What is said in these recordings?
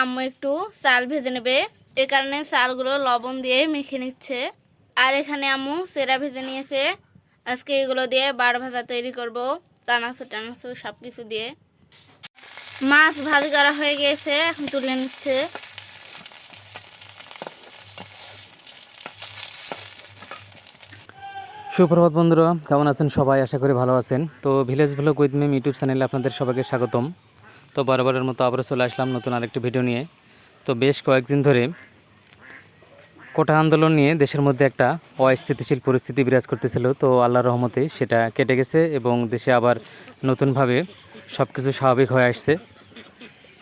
আম্মু একটু চাল ভেজে নেবে, এ কারণে চালগুলো লবণ দিয়ে মেখে নিচ্ছে। আর এখানে আম্মু সেরা ভেজে নিয়েছে। আজকে এগুলো দিয়ে বার ভাজা তৈরি করব, চানাচুর টানাচুর সব কিছু দিয়ে। মাছ ভাজি করা হয়ে গিয়েছে, এখন তুলে নিচ্ছে। সুপ্রভাত বন্ধুরা, কেমন আছেন সবাই? আশা করি ভালো আছেন। তো village blog with Mim YouTube চ্যানেলে আপনাদের সবাইকে স্বাগতম। তো বারবারের মতো আবারও চলে আসলাম নতুন আরেকটি ভিডিও নিয়ে। তো বেশ কয়েকদিন ধরে কোটা আন্দোলন নিয়ে দেশের মধ্যে একটা অস্থিতিশীল পরিস্থিতি বিরাজ করতেছিল। তো আল্লাহর রহমতে সেটা কেটে গেছে এবং দেশে আবার নতুনভাবে সব কিছু স্বাভাবিক হয়ে আসছে।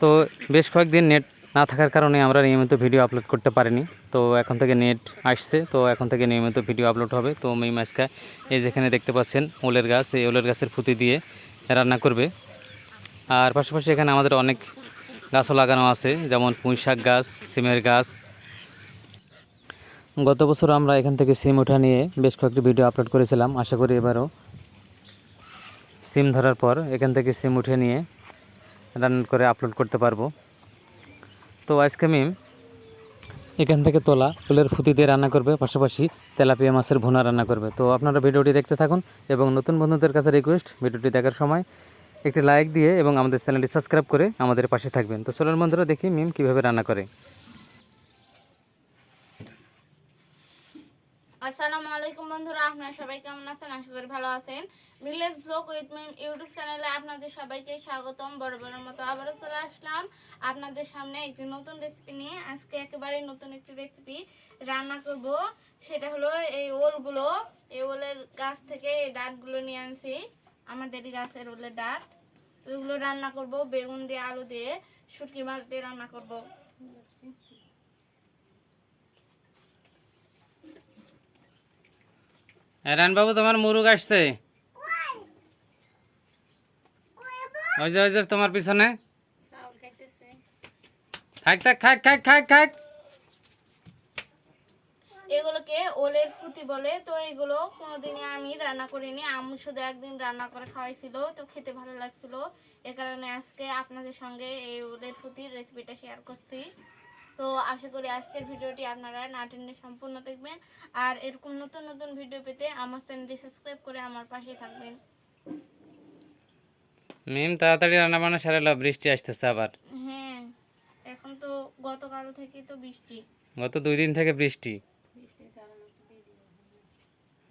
তো বেশ কয়েকদিন নেট না থাকার কারণে আমরা নিয়মিত ভিডিও আপলোড করতে পারিনি। তো এখন থেকে নেট আসছে, তো এখন থেকে নিয়মিত ভিডিও আপলোড হবে। তো মিম আজকে এই যেখানে দেখতে পাচ্ছেন ওলের গাছ, এই ওলের গাছের ফুতি দিয়ে রান্না করবে। আর পাশাপাশি এখানে আমাদের অনেক গাছও লাগানো আছে, যেমন পুঁই শাক গাছ, সিমের গাছ। গত বছর আমরা এখান থেকে সিম ওঠা নিয়ে বেশ কয়েকটি ভিডিও আপলোড করেছিলাম। আশা করি এবারও সিম ধরার পর এখান থেকে সিম উঠে নিয়ে রান্না করে আপলোড করতে পারবো। তো আজকে মিম এখান থেকে তোলা ফুলের ফুতি দিয়ে রান্না করবে, পাশাপাশি তেলাপিয়া মাছের ভুনা রান্না করবে। তো আপনারা ভিডিওটি দেখতে থাকুন এবং নতুন বন্ধুদের কাছে রিকোয়েস্ট, ভিডিওটি দেখার সময় একটি লাইক দিয়ে এবং আমাদের চ্যানেলটি সাবস্ক্রাইব করে আমাদের পাশে থাকবেন। তো চলুন বন্ধুরা, দেখি মিম কীভাবে রান্না করে। আসসালামু আলাইকুম বন্ধুরা, আপনারা সবাই কেমন আছেন? আশা করি ভালো আছেন। Village blog with Mim YouTube চ্যানেলে আপনাদের সবাইকে স্বাগতম। বরাবরের মতো আবারও চলে আসলাম আপনাদের সামনে একটি নতুন রেসিপি নিয়ে। আজকে একেবারে নতুন একটি রেসিপি রান্না করব, সেটা হলো এই ওলগুলো। এই ওলের গাছ থেকে এই ডাঁটগুলো নিয়ে আনছি, আমাদের গাছের ওলের ডাঁট। ওইগুলো রান্না করব বেগুন দিয়ে, আলু দিয়ে, শুটকি মাছ দিয়ে রান্না করব। রানবাবু, তোমার মুরগ আসছে, ওই যে তোমার পিছনে। থাক থাক, খাক খাক খাক খাক। এগুলোকে ওলের ফুটি বলে। তো এগুলো কোনোদিনই আমি রান্না করিনি, আম্মু শুধু একদিন রান্না করে খাওয়াইছিল, তো খেতে ভালো লাগছিল। এ কারণে আজকে আপনাদের সঙ্গে এই ওলের ফুটির রেসিপিটা শেয়ার করছি। তো আশা করি আজকের ভিডিওটি আপনারা না টেনে সম্পূর্ণ দেখবেন। আর এরকম নতুন নতুন ভিডিও পেতে আমার চ্যানেলটি সাবস্ক্রাইব করে আমার পাশে থাকবেন। মিম তাড়াতাড়ি রান্না বান্না সেরে নাও, বৃষ্টি আসতেছে আবার। হ্যাঁ, এখন তো গতকাল থেকে তো বৃষ্টি। গত 2 দিন থেকে বৃষ্টি,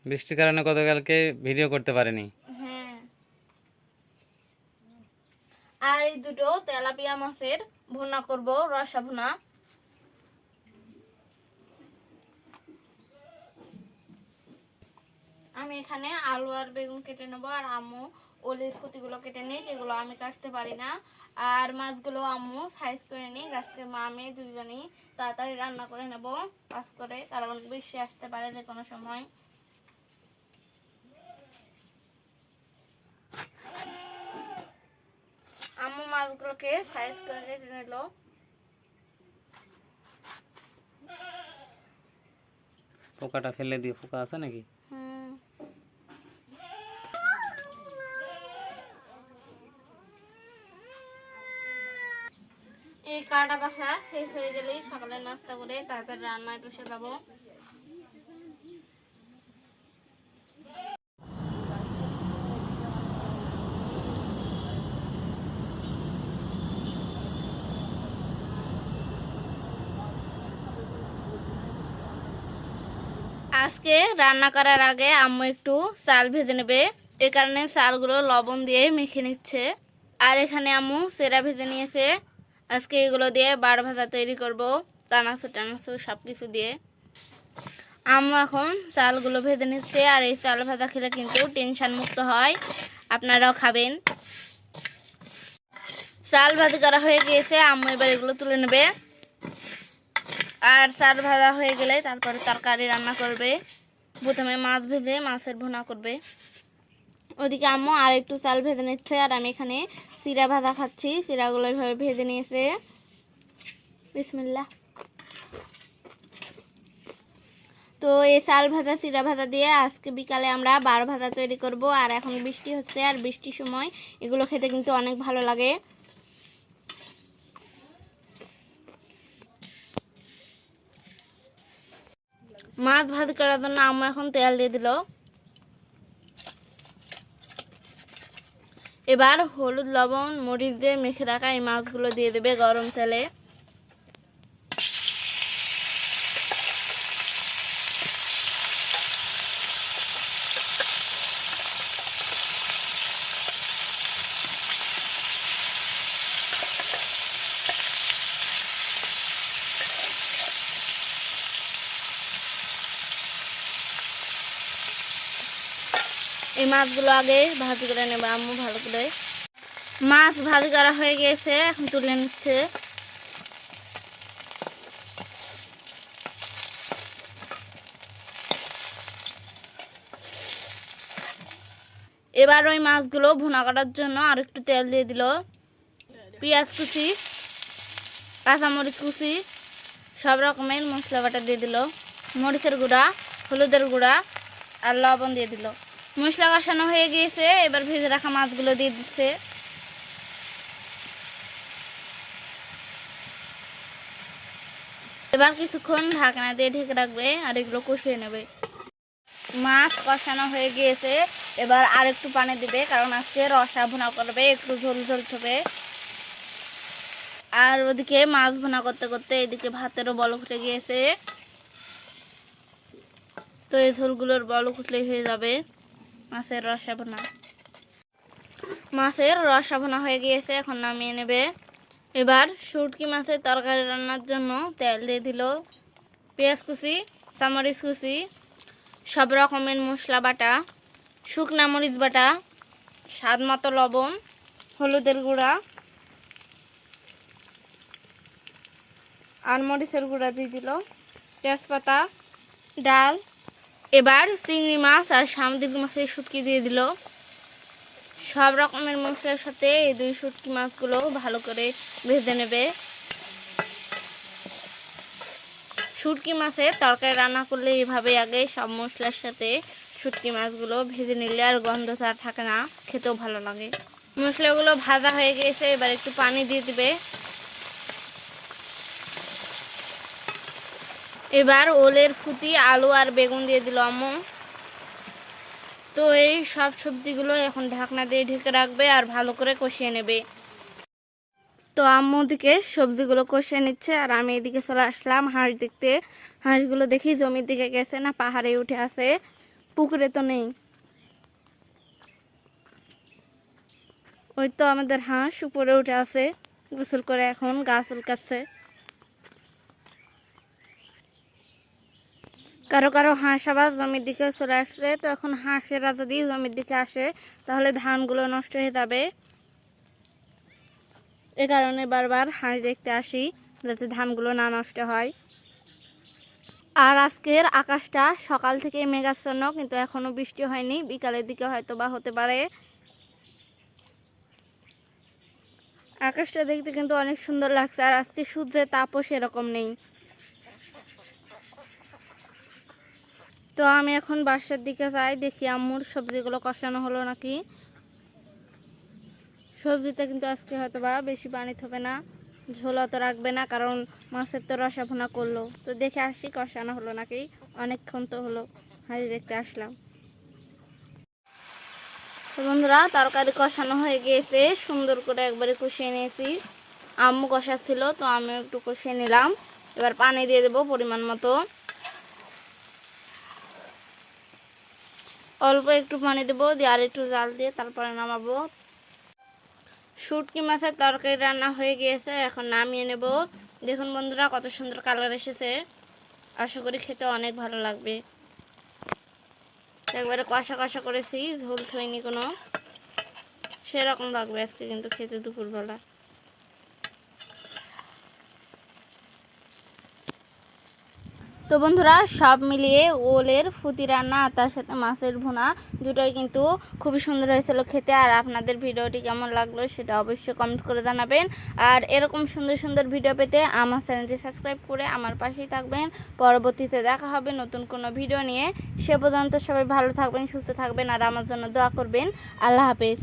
বৃষ্টির কারণে গতকালকে ভিডিও করতে পারিনি। হ্যাঁ, আর এই দুটো তেলাপিয়া মাছের ভুনা করব, রসা ভুনা। আমি এখানে আলু আর বেগুন কেটে নেবো, আর আম্মু ওলের ফুতিগুলো কেটে নিই, এগুলো আমি কাটতে পারি না। আর মাছগুলো আম্মু সাইজ করে নিই। আজকে মা আমি দুইজনই তাড়াতাড়ি রান্না করে নেব কাজ করে, কারণ বৃষ্টি আসতে পারে যে কোনো সময়। আম্মু মাছগুলোকে সাইজ করে কেটে নিল। পোকাটা ফেলে দিয়ে, পোকা আছে নাকি? এই কাটা বাসা শেষ হয়ে গেলেই সকালে নাস্তা করে তাড়াতাড়ি রান্নায় বসে যাবো। আজকে রান্না করার আগে আম্মু একটু চাল ভেজে নেবে, এ কারণে চালগুলো লবণ দিয়ে মেখে নিচ্ছে। আর এখানে আম্মু সেরা ভেজে নিয়েছে। আজকে এগুলো দিয়ে বার ভাজা তৈরি করব, চানাচুর টানাচুর সব কিছু দিয়ে। আম্মু এখন চালগুলো ভেজে নিচ্ছে। আর এই চাল ভাজা খেলে কিন্তু টেনশন মুক্ত হয়, আপনারাও খাবেন। চাল ভাজি করা হয়ে গিয়েছে, আম্মু এবার এগুলো তুলে নেবে। আর চাল ভাজা হয়ে গেলে তারপরে তরকারি রান্না করবে। প্রথমে মাছ ভেজে মাছের ভুনা করবে। ওদিকে আম্মু আর একটু চাল ভেজে নিচ্ছে, আর আমি এখানে চিড়া ভাজা খাচ্ছি। চিড়াগুলো এইভাবে ভেজে নিয়েছে। বিসমিল্লাহ। তো এই চাল ভাজা চিড়া ভাজা দিয়ে আজকে বিকালে আমরা বার ভাজা তৈরি করব। আর এখন বৃষ্টি হচ্ছে, আর বৃষ্টির সময় এগুলো খেতে কিন্তু অনেক ভালো লাগে। মাছ ভাজি করার জন্য আম্মু এখন তেল দিয়ে দিল। এবার হলুদ লবণ মরিচ দিয়ে মেখে রাখা এই মাছগুলো দিয়ে দেবে গরম তেলে। এই মাছগুলো আগে ভাজি করে নেবে আম্মু ভালো করে। মাছ ভাজি করা হয়ে গেছে, এখন তুলে নিচ্ছে। এবার ওই মাছগুলো ভুনা করার জন্য আর একটু তেল দিয়ে দিল। পেঁয়াজ কুচি, কাঁচামরিচ কুচি, সব রকমের মশলা বাটা দিয়ে দিল। মরিচের গুঁড়া, হলুদের গুঁড়া আর লবণ দিয়ে দিল। মশলা কষানো হয়ে গিয়েছে, এবার ভেজে রাখা মাছগুলো দিয়ে দিচ্ছে। এবার কিছুক্ষণ ঢাকনা দিয়ে ঢেকে রাখবে আর এগুলো কষিয়ে নেবে। মাছ কষানো হয়ে গিয়েছে, এবার আর একটু পানি দিবে, কারণ আজকে রসা ভুনা করবে, একটু ঝোল ঝোল হবে। আর ওদিকে মাছ ভুনা করতে করতে এদিকে ভাতেরও বলক উঠে গিয়েছে। তো এই ঝোলগুলোর বলক উঠলেই হয়ে যাবে মাছের রসা ভুনা। মাছের রসা ভুনা হয়ে গিয়েছে, এখন নামিয়ে নেবে। এবার শুটকি মাছের তরকারি রান্নার জন্য তেল দিয়ে দিল। পেঁয়াজ কুচি, কাঁচামরিচ কুচি, সব রকমের মশলা বাটা, শুকনা মরিচ বাটা, স্বাদ মতো লবণ, হলুদের গুঁড়া আর মরিচের গুঁড়া দিয়ে দিল, তেজপাতা, ডাল। এবার চিংড়ি মাছ আর সামুদ্রিক মাছের শুটকি দিয়ে দিল। সব রকমের মশলার সাথে এই দুই শুটকি মাছগুলো ভালো করে ভেজে নেবে। শুটকি মাছের তরকারি রান্না করলে এইভাবে আগে সব মশলার সাথে শুটকি মাছগুলো ভেজে নিলে আর গন্ধটা থাকে না, খেতেও ভালো লাগে। মশলাগুলো ভাজা হয়ে গেছে, এবার একটু পানি দিয়ে দিবে। এবার ওলের ফুটি, আলু আর বেগুন দিয়ে দিল আম্মু। তো এই সব সবজিগুলো এখন ঢাকনা দিয়ে ঢেকে রাখবে আর ভালো করে কষিয়ে নেবে। তো আম্মু দিকে সবজিগুলো কষিয়ে নিচ্ছে আর আমি এদিকে চলে আসলাম হাঁস দেখতে। হাঁসগুলো দেখি জমির দিকে গেছে না পাহাড়ে উঠে আছে, পুকুরে তো নেই। ওই তো আমাদের হাঁস উপরে উঠে আছে, গোসল করে এখন গাছ উল্কাচ্ছে। কারো কারো হাঁস আবার জমির দিকে চলে আসছে। তো এখন হাঁসেরা যদি জমির দিকে আসে তাহলে ধানগুলো নষ্ট হয়ে যাবে। এ কারণে বারবার হাঁস দেখতে আসি, যাতে ধানগুলো না নষ্ট হয়। আর আজকের আকাশটা সকাল থেকে মেঘাচ্ছন্ন, কিন্তু এখনো বৃষ্টি হয়নি, বিকালের দিকে হয়তো বা হতে পারে। আকাশটা দেখতে কিন্তু অনেক সুন্দর লাগছে, আর আজকে সূর্যের তাপও সেরকম নেই। তো আমি এখন বাসার দিকে যাই, দেখি আম্মুর সবজিগুলো কষানো হলো নাকি। সবজিতে কিন্তু আজকে হয়তো বা বেশি পানি হবে না, ঝোল অত রাখবে না, কারণ মাছের তো রসা ভুনা করলো। তো দেখে আসি কষানো হলো নাকি। অনেকক্ষণ তো হলো হাঁড়ি দেখতে আসলাম। তো বন্ধুরা, তরকারি কষানো হয়ে গিয়েছে, সুন্দর করে একবারে কষিয়ে নিয়েছি। আম্মু কষাচ্ছিল, তো আমি একটু কষিয়ে নিলাম। এবার পানি দিয়ে দেবো পরিমাণ মতো। অল্প একটু পানি দেবো, দিয়ে আর একটু জাল দিয়ে তারপরে নামাবো। শুটকি মাছের তরকারি রান্না হয়ে গিয়েছে, এখন নামিয়ে নেব। দেখুন বন্ধুরা, কত সুন্দর কালার এসেছে। আশা করি খেতে অনেক ভালো লাগবে। একবারে কষা কষা করেছি, ঝোল থইনি কোনো, সেরকম লাগবে আজকে কিন্তু খেতে দুপুরবেলা। তো বন্ধুরা, সব মিলিয়ে ওলের ফুটি রান্না আর তার সাথে মাছের ভুনা দুটোই কিন্তু খুবই সুন্দর হয়েছিল খেতে। আর আপনাদের ভিডিওটি কেমন লাগলো সেটা অবশ্যই কমেন্ট করে জানাবেন। আর এরকম সুন্দর সুন্দর ভিডিও পেতে আমার চ্যানেলটি সাবস্ক্রাইব করে আমার পাশেই থাকবেন। পরবর্তীতে দেখা হবে নতুন কোনো ভিডিও নিয়ে। সে পর্যন্ত সবাই ভালো থাকবেন, সুস্থ থাকবেন আর আমার জন্য দোয়া করবেন। আল্লাহ হাফেজ।